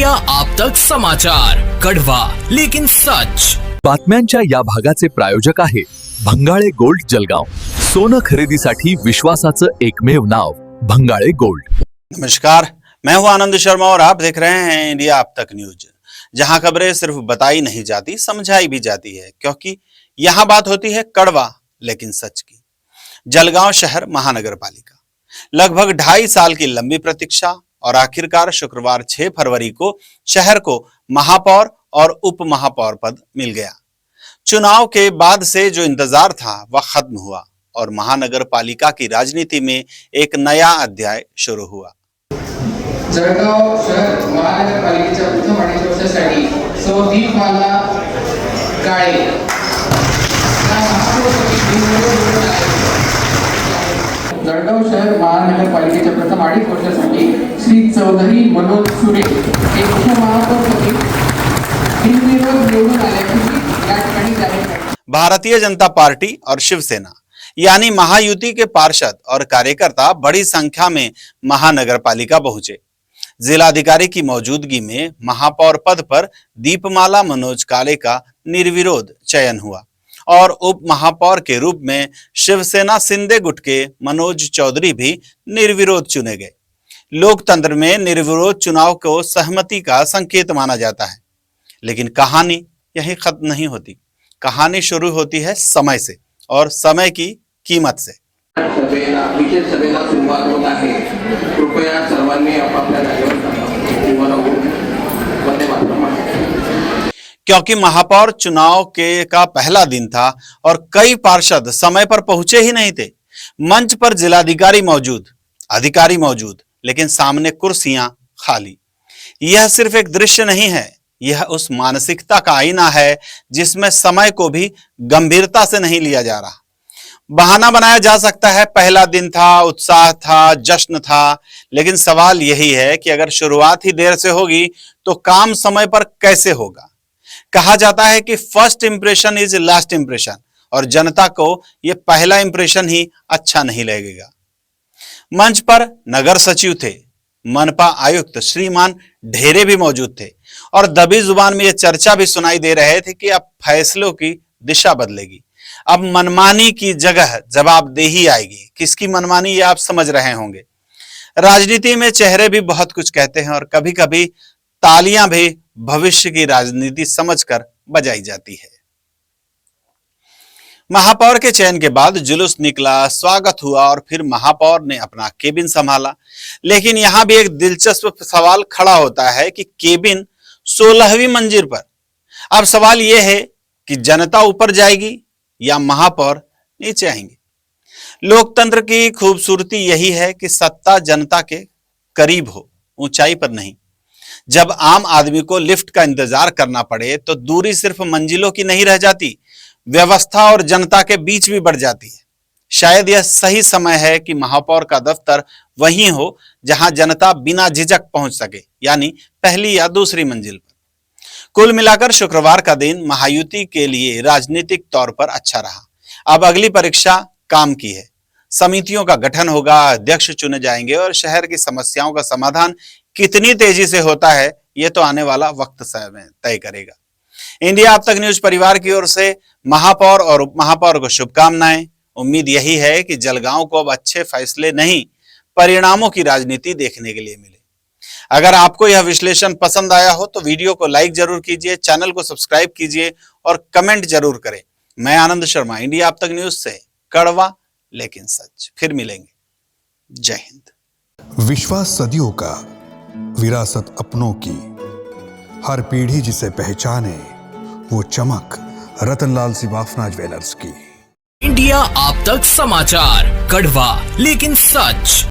India आप तक समाचार, कड़वा लेकिन सच। बातम्यांच्या या भागाचे प्रायोजक आहे भंगाळे गोल्ड जलगाव। सोनं खरेदीसाठी विश्वासाचं एकमेव नाव भंगाळे गोल्ड। नमस्कार, मैं हूं आनंद शर्मा और आप देख रहे हैं इंडिया अब तक न्यूज, जहां खबरें सिर्फ बताई नहीं जाती, समझाई भी जाती है, क्योंकि यहां बात होती है कड़वा लेकिन सच की। जलगांव शहर महानगर पालिका, लगभग 2.5 साल की लंबी प्रतीक्षा और आखिरकार शुक्रवार 6 फरवरी को शहर को महापौर और उप महापौर पद मिल गया। चुनाव के बाद से जो इंतजार था वह खत्म हुआ और महानगर पालिका की राजनीति में एक नया अध्याय शुरू हुआ। जळगाव शहर महानगरपालिकेच्या प्रथम अडीच वर्षासाठी सौ दीपमाला काळे जळगाव शहर महानगरपालिकेच्या प्रथम अडीच वर्षासाठी श्री चौधरी मनोज सुरे हे उपमहापौरपदी बिनविरोध निवडून आल्याची या ठिकाणी जाहीर करण्यात। भारतीय जनता पार्टी और शिवसेना यानी महायुति के पार्षद और कार्यकर्ता बड़ी संख्या में महानगर पालिका पहुंचे। जिलाधिकारी की मौजूदगी में महापौर पद पर दीपमाला मनोज काले का निर्विरोध चयन हुआ और उप महापौर के रूप में शिवसेना सिंधे गुट के मनोज चौधरी भी निर्विरोध चुने गए। लोकतंत्र में निर्विरोध चुनाव को सहमति का संकेत माना जाता है, लेकिन कहानी यही खत्म नहीं होती। कहानी शुरू होती है समय से और समय की कीमत से। विशेष सभेला सुरुवात होत आहे। कृपया सर्वांनी आपापल्या जागेवर क्योंकि महापौर चुनाव के का पहला दिन था और कई पार्षद समय पर पहुंचे ही नहीं थे। मंच पर जिलाधिकारी मौजूद, अधिकारी मौजूद, लेकिन सामने कुर्सियां खाली। यह सिर्फ एक दृश्य नहीं है, यह उस मानसिकता का आईना है जिसमें समय को भी गंभीरता से नहीं लिया जा रहा। बहाना बनाया जा सकता है, पहला दिन था, उत्साह था, जश्न था, लेकिन सवाल यही है कि अगर शुरुआत ही देर से होगी तो काम समय पर कैसे होगा। कहा जाता है कि first impression is last impression, और जनता को यह पहला इंप्रेशन ही अच्छा नहीं लगेगा। मंच पर नगर सचिव थे, मनपा आयुक्त श्रीमान ढेरे भी मौजूद थे और दबी जुबान में यह चर्चा भी सुनाई दे रहे थे कि अब फैसलों की दिशा बदलेगी। अब मनमानी की जगह जवाबदेही आएगी। किसकी मनमानी ये आप समझ रहे होंगे। राजनीति में चेहरे भी बहुत कुछ कहते हैं और कभी कभी तालियां भी भविष्य की राजनीति समझकर बजाई जाती है। महापौर के चयन के बाद जुलूस निकला, स्वागत हुआ और फिर महापौर ने अपना केबिन संभाला। लेकिन यहां भी एक दिलचस्प सवाल खड़ा होता है कि केबिन 16वीं मंजिल पर। अब सवाल यह है कि जनता ऊपर जाएगी या महापौर नीचे आएंगे। लोकतंत्र की खूबसूरती यही है कि सत्ता जनता के करीब हो, ऊंचाई पर नहीं। जब आम आदमी को लिफ्ट का इंतजार करना पड़े तो दूरी सिर्फ मंजिलों की नहीं रह जाती, व्यवस्था और जनता के बीच भी बढ़ जाती है। शायद यह सही समय है कि महापौर का दफ्तर वहीं हो जहां जनता बिना झिझक पहुंच सके, यानी पहली या दूसरी मंजिल पर। कुल मिलाकर शुक्रवार का दिन महायुति के लिए राजनीतिक तौर पर अच्छा रहा। अब अगली परीक्षा काम की है। समितियों का गठन होगा, अध्यक्ष चुने जाएंगे और शहर की समस्याओं का समाधान कितनी तेजी से होता है यह तो आने वाला वक्त तय करेगा। इंडिया अब तक न्यूज परिवार की ओर से महापौर और उप महापौर को शुभकामनाएं। उम्मीद यही है कि जलगांव को अब अच्छे फैसले नहीं, परिणामों की राजनीति देखने के लिए मिले। अगर आपको यह विश्लेषण पसंद आया हो तो वीडियो को लाइक जरूर कीजिए, चैनल को सब्सक्राइब कीजिए और कमेंट जरूर करें। मैं आनंद शर्मा, इंडिया अब तक न्यूज से, कड़वा लेकिन सच। फिर मिलेंगे। जय हिंद। विश्वास सदियों का, विरासत अपनों की, हर पीढ़ी जिसे पहचाने वो चमक रतनलाल सिवाफना ज्वेलर्स की। इंडिया आप तक समाचार, कड़वा लेकिन सच।